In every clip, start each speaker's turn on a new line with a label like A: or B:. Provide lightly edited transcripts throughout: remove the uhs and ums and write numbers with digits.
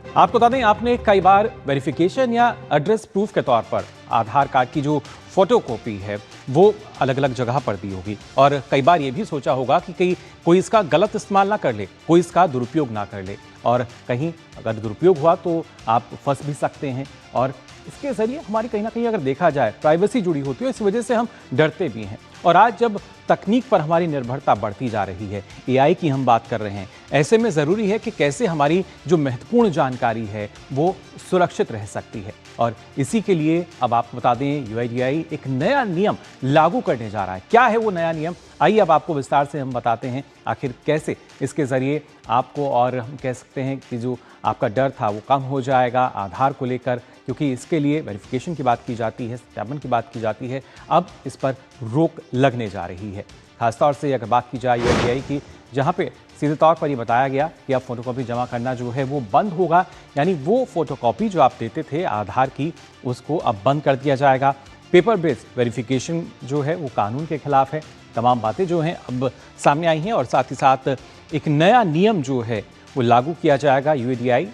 A: आपको बता दें, आपने कई बार वेरिफिकेशन या एड्रेस प्रूफ के तौर पर आधार कार्ड की जो फोटोकॉपी है वो अलग अलग जगह पर दी होगी, और कई बार ये भी सोचा होगा कि कोई इसका गलत इस्तेमाल ना कर ले, कोई इसका दुरुपयोग ना कर ले, और कहीं अगर दुरुपयोग हुआ तो आप फंस भी सकते हैं। और इसके ज़रिए हमारी कहीं ना कहीं अगर देखा जाए प्राइवेसी जुड़ी होती है, इस वजह से हम डरते भी हैं। और आज जब तकनीक पर हमारी निर्भरता बढ़ती जा रही है, एआई की हम बात कर रहे हैं, ऐसे में ज़रूरी है कि कैसे हमारी जो महत्वपूर्ण जानकारी है वो सुरक्षित रह सकती है। और इसी के लिए अब आपको बता दें, यूआईडीएआई एक नया नियम लागू करने जा रहा है। क्या है वो नया नियम, आइए अब आपको विस्तार से हम बताते हैं आखिर कैसे इसके ज़रिए आपको, और हम कह सकते हैं कि जो आपका डर था वो कम हो जाएगा आधार को लेकर, क्योंकि इसके लिए वेरिफिकेशन की बात की जाती है, सत्यापन की बात की जाती है, अब इस पर रोक लगने जा रही है। खासतौर से अगर बात की जाए यूआईडीएआई की, जहाँ पे सीधे तौर पर ये बताया गया कि अब फोटोकॉपी जमा करना जो है वो बंद होगा, यानी वो फोटोकॉपी जो आप देते थे आधार की, उसको अब बंद कर दिया जाएगा। पेपर बेस्ड वेरिफिकेशन जो है वो कानून के खिलाफ है। तमाम बातें जो हैं अब सामने आई हैं, और साथ ही साथ एक नया नियम जो है वो लागू किया जाएगा। यूआईडीएआई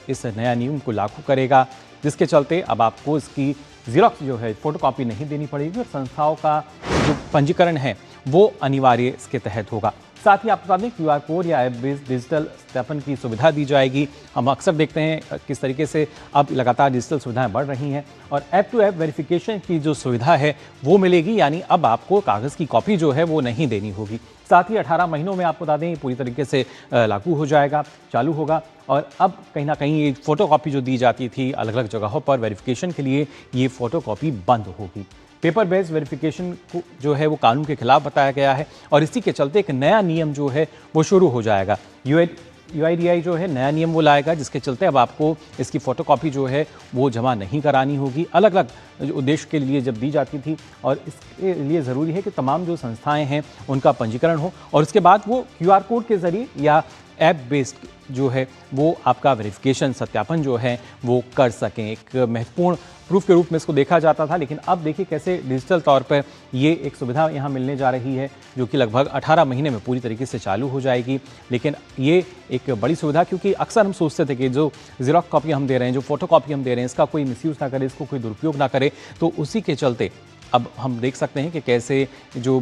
A: इस नया नियम को लागू करेगा, जिसके चलते अब आपको इसकी ज़ेरॉक्स जो है फोटोकॉपी नहीं देनी पड़ेगी, और संस्थाओं का जो पंजीकरण है वो अनिवार्य इसके तहत होगा। साथ ही आपको बता दें, क्यूआर कोड या ऐप बेस्ड डिजिटल सत्यापन की सुविधा दी जाएगी। हम अक्सर देखते हैं किस तरीके से अब लगातार डिजिटल सुविधाएं बढ़ रही हैं, और ऐप टू ऐप वेरिफिकेशन की जो सुविधा है वो मिलेगी, यानी अब आपको कागज़ की कॉपी जो है वो नहीं देनी होगी। साथ ही 18 महीनों में आपको बता दें पूरी तरीके से लागू हो जाएगा, चालू होगा। और अब कहीं ना कहीं ये फोटोकॉपी जो दी जाती थी अलग अलग जगहों पर वेरिफिकेशन के लिए, ये फोटोकॉपी बंद होगी। पेपर बेस्ड वेरिफिकेशन को जो है वो कानून के खिलाफ बताया गया है, और इसी के चलते एक नया नियम जो है वो शुरू हो जाएगा। यूआईडीएआई जो है नया नियम वो लाएगा, जिसके चलते अब आपको इसकी फोटोकॉपी जो है वो जमा नहीं करानी होगी। अलग अलग उद्देश्य के लिए जब दी जाती थी, और इसके लिए ज़रूरी है कि तमाम जो संस्थाएं हैं उनका पंजीकरण हो, और उसके बाद वो क्यूआर कोड के ज़रिए या ऐप बेस्ड जो है वो आपका वेरिफिकेशन सत्यापन जो है वो कर सकें। एक महत्वपूर्ण प्रूफ के रूप में इसको देखा जाता था, लेकिन अब देखिए कैसे डिजिटल तौर पर ये एक सुविधा यहाँ मिलने जा रही है, जो कि लगभग 18 महीने में पूरी तरीके से चालू हो जाएगी। लेकिन ये एक बड़ी सुविधा, क्योंकि अक्सर हम सोचते थे कि जो ज़ेरॉक्स कॉपी हम दे रहे हैं, जो फोटोकॉपी हम दे रहे हैं, इसका कोई मिसयूज़ ना करे, इसको कोई दुरुपयोग ना करे, तो उसी के चलते अब हम देख सकते हैं कि कैसे जो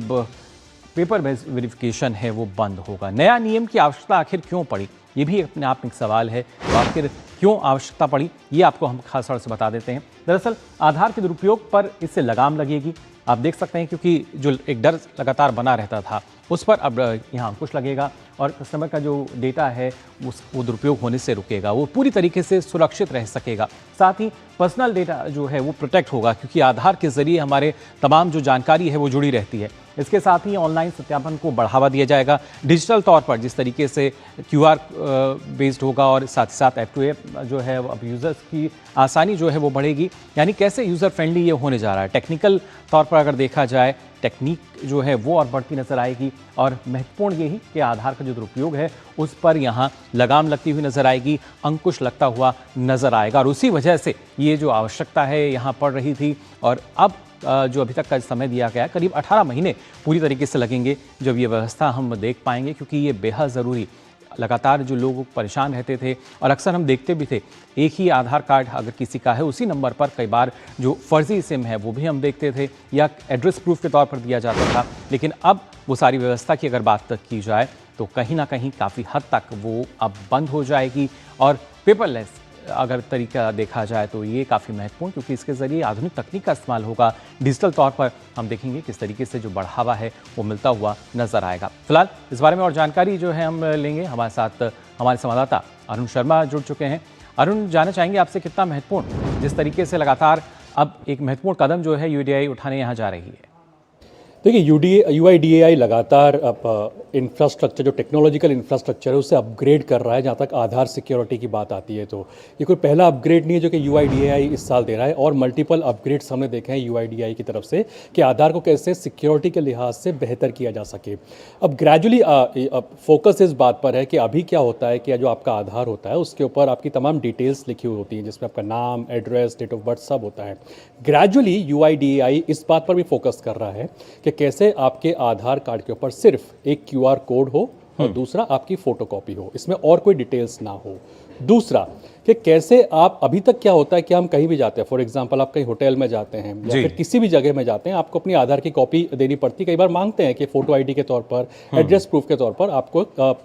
A: पेपर बेस्ड वेरिफिकेशन है वो बंद होगा। नया नियम की आवश्यकता आखिर क्यों पड़ी, ये भी अपने आप में एक सवाल है। तो आखिर क्यों आवश्यकता पड़ी, ये आपको हम खास तौर से बता देते हैं। दरअसल आधार के दुरुपयोग पर इससे लगाम लगेगी। आप देख सकते हैं, क्योंकि जो एक डर लगातार बना रहता था उस पर अब यहाँ अंकुश लगेगा, और कस्टमर का जो डेटा है वो दुरुपयोग होने से रुकेगा, वो पूरी तरीके से सुरक्षित रह सकेगा। साथ ही पर्सनल डेटा जो है वो प्रोटेक्ट होगा, क्योंकि आधार के ज़रिए हमारे तमाम जो जानकारी है वो जुड़ी रहती है। इसके साथ ही ऑनलाइन सत्यापन को बढ़ावा दिया जाएगा डिजिटल तौर पर, जिस तरीके से क्यूआर बेस्ड होगा, और साथ ही साथ ऐप टू ऐप जो है अब यूज़र्स की आसानी जो है वो बढ़ेगी। यानी कैसे यूज़र फ्रेंडली ये होने जा रहा है। टेक्निकल तौर पर अगर देखा जाए, टेक्निक जो है वो और बढ़ती नज़र आएगी, और महत्वपूर्ण यही कि आधार का जो दुरुपयोग है उस पर यहाँ लगाम लगती हुई नज़र आएगी, अंकुश लगता हुआ नज़र आएगा। और उसी वजह से ये जो आवश्यकता है यहाँ पड़ रही थी, और अब जो अभी तक का समय दिया गया है, करीब 18 महीने पूरी तरीके से लगेंगे जब ये व्यवस्था हम देख पाएंगे, क्योंकि ये बेहद ज़रूरी। लगातार जो लोग परेशान रहते थे, और अक्सर हम देखते भी थे एक ही आधार कार्ड अगर किसी का है, उसी नंबर पर कई बार जो फर्जी सिम है वो भी हम देखते थे, या एड्रेस प्रूफ के तौर पर दिया जाता था। लेकिन अब वो सारी व्यवस्था की अगर बात की जाए तो कहीं ना कहीं काफ़ी हद तक वो अब बंद हो जाएगी, और पेपरलेस अगर तरीका देखा जाए तो ये काफ़ी महत्वपूर्ण, क्योंकि इसके ज़रिए आधुनिक तकनीक का इस्तेमाल होगा। डिजिटल तौर पर हम देखेंगे किस तरीके से जो बढ़ावा है वो मिलता हुआ नज़र आएगा। फिलहाल इस बारे में और जानकारी जो है हम लेंगे, हमारे साथ हमारे संवाददाता अरुण शर्मा जुड़ चुके हैं। अरुण, जानना चाहेंगे आपसे, कितना महत्वपूर्ण जिस तरीके से लगातार अब एक महत्वपूर्ण कदम जो है यूआईडीएआई उठाने यहाँ जा रही है।
B: देखिए, यूआईडीएआई लगातार अब इंफ्रास्ट्रक्चर, जो टेक्नोलॉजिकल इंफ्रास्ट्रक्चर है उसे अपग्रेड कर रहा है। जहाँ तक आधार सिक्योरिटी की बात आती है तो ये कोई पहला अपग्रेड नहीं है जो कि यूआईडीएआई इस साल दे रहा है, और मल्टीपल अपग्रेड्स हमने देखे हैं यूआईडीएआई की तरफ से कि आधार को कैसे सिक्योरिटी के लिहाज से बेहतर किया जा सके। अब ग्रेजुअली फोकस इस बात पर है कि अभी क्या होता है कि जो आपका आधार होता है उसके ऊपर आपकी तमाम डिटेल्स लिखी हुई होती हैं, जिसमें आपका नाम, एड्रेस, डेट ऑफ बर्थ सब होता है। ग्रेजुअली यूआईडीएआई इस बात पर भी फोकस कर रहा है कि कैसे आपके आधार कार्ड के ऊपर सिर्फ एक क्यूआर कोड हो और दूसरा आपकी फोटोकॉपी हो, इसमें और कोई डिटेल्स ना हो। दूसरा कि कैसे आप, अभी तक क्या होता है कि हम कहीं भी जाते हैं, फॉर एग्जांपल आप कहीं होटल में जाते हैं या
A: जी।
B: फिर किसी भी जगह में जाते हैं, आपको अपनी आधार की कॉपी देनी पड़ती है। कई बार मांगते हैं कि फोटो आईडी के तौर पर, एड्रेस प्रूफ के तौर पर आपको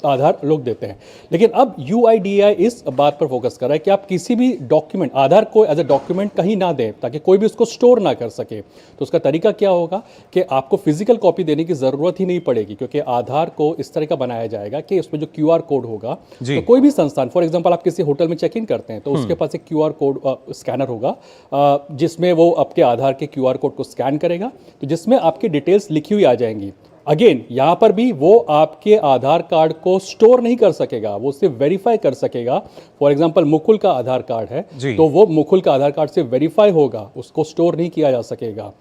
B: आधार लोग देते हैं। लेकिन अब यूआईडीएआई इस बात पर फोकस कर रहा है कि आप किसी भी डॉक्यूमेंट, आधार को एज ए डॉक्यूमेंट कहीं ना दें ताकि कोई भी उसको स्टोर ना कर सके। तो उसका तरीका क्या होगा कि आपको फिजिकल कॉपी देने की जरूरत ही नहीं पड़ेगी, क्योंकि आधार को इस तरह का बनाया जाएगा कि उसमें जो क्यूआर कोड होगा,
A: जी।
B: तो कोई भी संस्थान, फॉर एग्जांपल आप किसी होटल में चेक इन करते हैं तो उसके पास एक क्यूआर कोड स्कैनर होगा, जिसमें वो आपके आधार के क्यूआर कोड को स्कैन करेगा, तो जिसमें आपकी डिटेल्स लिखी हुई आ जाएंगी। अगेन यहाँ पर भी वो आपके आधार कार्ड को स्टोर नहीं कर सकेगा, वो सिर्फ वेरीफाई कर सकेगा। फॉर एग्जांपल मुकुल का आधार कार्ड है,
A: जी।
B: तो वो मुकुल का आधार कार्ड से वेरीफाई होगा, उसको स्टोर नहीं किया जा सकेगा।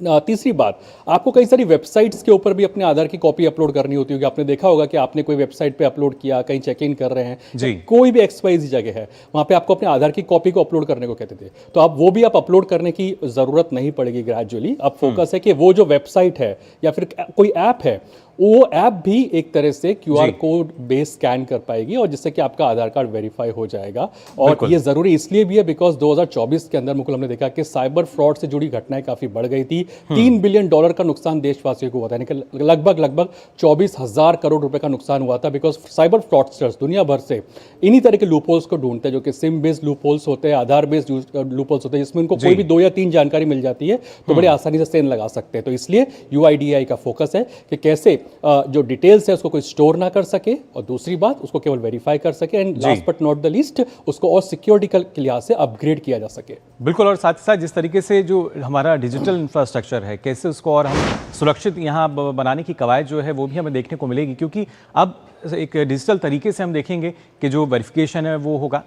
B: तीसरी बात, आपको कई सारी वेबसाइट्स के ऊपर भी अपने आधार की कॉपी अपलोड करनी होती होगी। आपने देखा होगा कि आपने कोई वेबसाइट पे अपलोड किया, कहीं चेक इन कर रहे हैं,
A: जी।
B: कोई भी XYZ जगह है, वहाँ पे आपको अपने आधार की कॉपी को अपलोड करने को कहते थे। तो अब वो भी आप अपलोड करने की ज़रूरत नहीं पड़ेगी ग्रेजुअली। अब फोकस है कि वो जो वेबसाइट है या फिर कोई ऐप है, वो ऐप भी एक तरह से क्यूआर कोड बेस स्कैन कर पाएगी और जिससे कि आपका आधार कार्ड वेरीफाई हो जाएगा। और ये ज़रूरी इसलिए भी है बिकॉज 2024 के अंदर मुकुल हमने देखा कि साइबर फ्रॉड से जुड़ी घटनाएं काफ़ी बढ़ गई थी। $3 बिलियन का नुकसान देशवासियों को हुआ था, यानी कि लगभग 24,000 करोड़ रुपए का नुकसान हुआ था, बिकॉज साइबर फ्रॉडस्टर्स दुनिया भर से इन्हीं तरह के लूपहोल्स को ढूंढते हैं, जो कि सिम बेस्ड लूपहोल्स होते हैं, आधार बेस्ड लूपहोल्स होते हैं, जिसमें उनको कोई भी 2 या 3 जानकारी मिल जाती है तो बड़े आसानी से सेन लगा सकते हैं। तो इसलिए यूआईडीएआई का फोकस है कि कैसे जो डिटेल्स है उसको कोई स्टोर ना कर सके, और दूसरी बात उसको केवल वेरीफाई कर सके, and last but not the least उसको और सिक्योरिटी के लिहाज से अपग्रेड किया जा सके।
A: बिल्कुल, और साथ ही साथ जिस तरीके से जो हमारा डिजिटल इंफ्रास्ट्रक्चर है, कैसे उसको और हम सुरक्षित यहाँ बनाने की कवायद जो है वो भी हमें देखने को मिलेगी, क्योंकि अब एक डिजिटल तरीके से हम देखेंगे कि जो वेरिफिकेशन है वो होगा।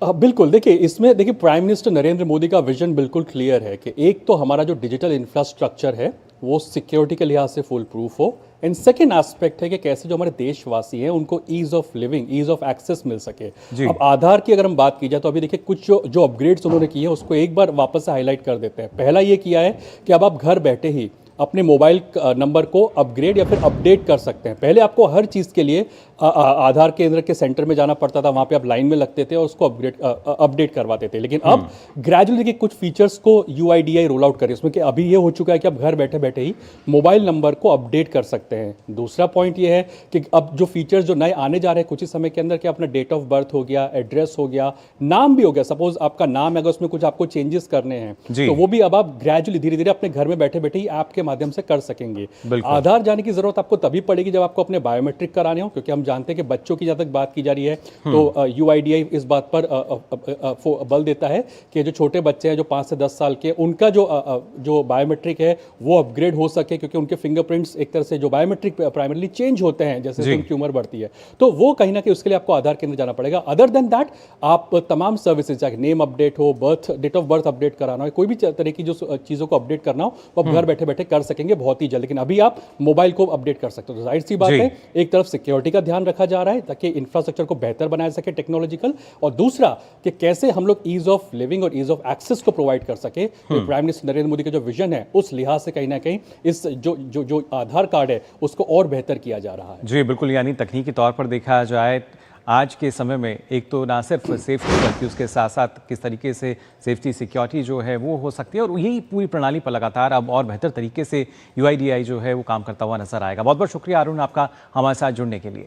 B: बिल्कुल, देखिए इसमें देखिए प्राइम मिनिस्टर नरेंद्र मोदी का विजन बिल्कुल क्लियर है कि एक तो हमारा जो डिजिटल इंफ्रास्ट्रक्चर है वो सिक्योरिटी के लिहाज से फुल प्रूफ हो, एंड सेकेंड एस्पेक्ट है कि कैसे जो हमारे देशवासी हैं उनको ease of living, ease of access मिल सके। अब आधार की अगर हम बात की जाए तो अभी देखिए कुछ जो अपग्रेड्स उन्होंने किए हैं उसको एक बार वापस से हाईलाइट कर देते हैं। पहला ये किया है कि अब आप घर बैठे ही अपने मोबाइल नंबर को अपग्रेड या फिर अपडेट कर सकते हैं। पहले आपको हर चीज़ के लिए आधार केंद्र के सेंटर में जाना पड़ता था, वहाँ पे आप लाइन में लगते थे और उसको अपडेट करवाते थे। लेकिन अब ग्रेजुअली देखिए कुछ फीचर्स को यूआईडीएआई रोल आउट करे, उसमें कि अभी ये हो चुका है कि आप घर बैठे बैठे ही मोबाइल नंबर को अपडेट कर सकते हैं। दूसरा पॉइंट ये है कि अब जो फीचर्स जो नए आने जा रहे हैं कुछ ही समय के अंदर, कि अपना डेट ऑफ बर्थ हो गया, एड्रेस हो गया, नाम भी हो गया, सपोज आपका नाम है, अगर उसमें कुछ आपको चेंजेस करने हैं तो वो भी अब आप ग्रेजुअली धीरे धीरे अपने घर में बैठे बैठे ही ऐप के माध्यम से कर सकेंगे। आधार जाने की जरूरत आपको तभी पड़ेगी जब आपको अपने बायोमेट्रिक कराने हो, क्योंकि हम जानते हैं कि बच्चों की जब तक बात की जा रही है तो यूआईडीएआई इस बात पर बल देता है कि जो छोटे बच्चे हैं जो 5 से 10 साल के, उनका जो बायोमेट्रिक है वो अपग्रेड हो सके, क्योंकि उनके फिंगरप्रिंट्स एक तरह से जो बायोमेट्रिक प्राइमरली चेंज होते हैं जैसे उनकी उम्र बढ़ती है, तो वो कहीं ना कहीं उसके लिए आपको आधार केंद्र जाना पड़ेगा। अदर देन दैट आप तमाम सर्विसेज, चाहे नेम अपडेट हो, डेट ऑफ बर्थ अपडेट कराना हो, कोई भी तरह की जो चीज़ों को अपडेट करना हो वो आप घर बैठे बैठे कर सकेंगे बहुत ही जल्द। लेकिन अभी आप मोबाइल को अपडेट कर सकते हो। तो जाहिर सी बात है, एक तरफ सिक्योरिटी का ध्यान रखा जा रहा है ताकि इंफ्रास्ट्रक्चर को बेहतर बनाया सके टेक्नोलॉजिकल, और दूसरा कि कैसे हम लोग ईज ऑफ लिविंग और ईज ऑफ एक्सेस को प्रोवाइड कर सके। तो प्राइम मिनिस्टर नरेंद्र मोदी का जो विजन है उस लिहाज से कहीं ना कहीं इस जो आधार कार्ड है उसको और बेहतर किया जा रहा है।
A: जी बिल्कुल, यानी तकनीकी तौर पर देखा जाए आज के समय में एक तो ना सिर्फ सेफ्टी बल्कि उसके साथ साथ किस तरीके से सेफ्टी सिक्योरिटी जो है वो हो सकती है, और यही पूरी प्रणाली पर लगातार अब और बेहतर तरीके से यूआईडीएआई जो है वो काम करता हुआ नजर आएगा। बहुत बहुत शुक्रिया अरुण आपका हमारे साथ जुड़ने के लिए।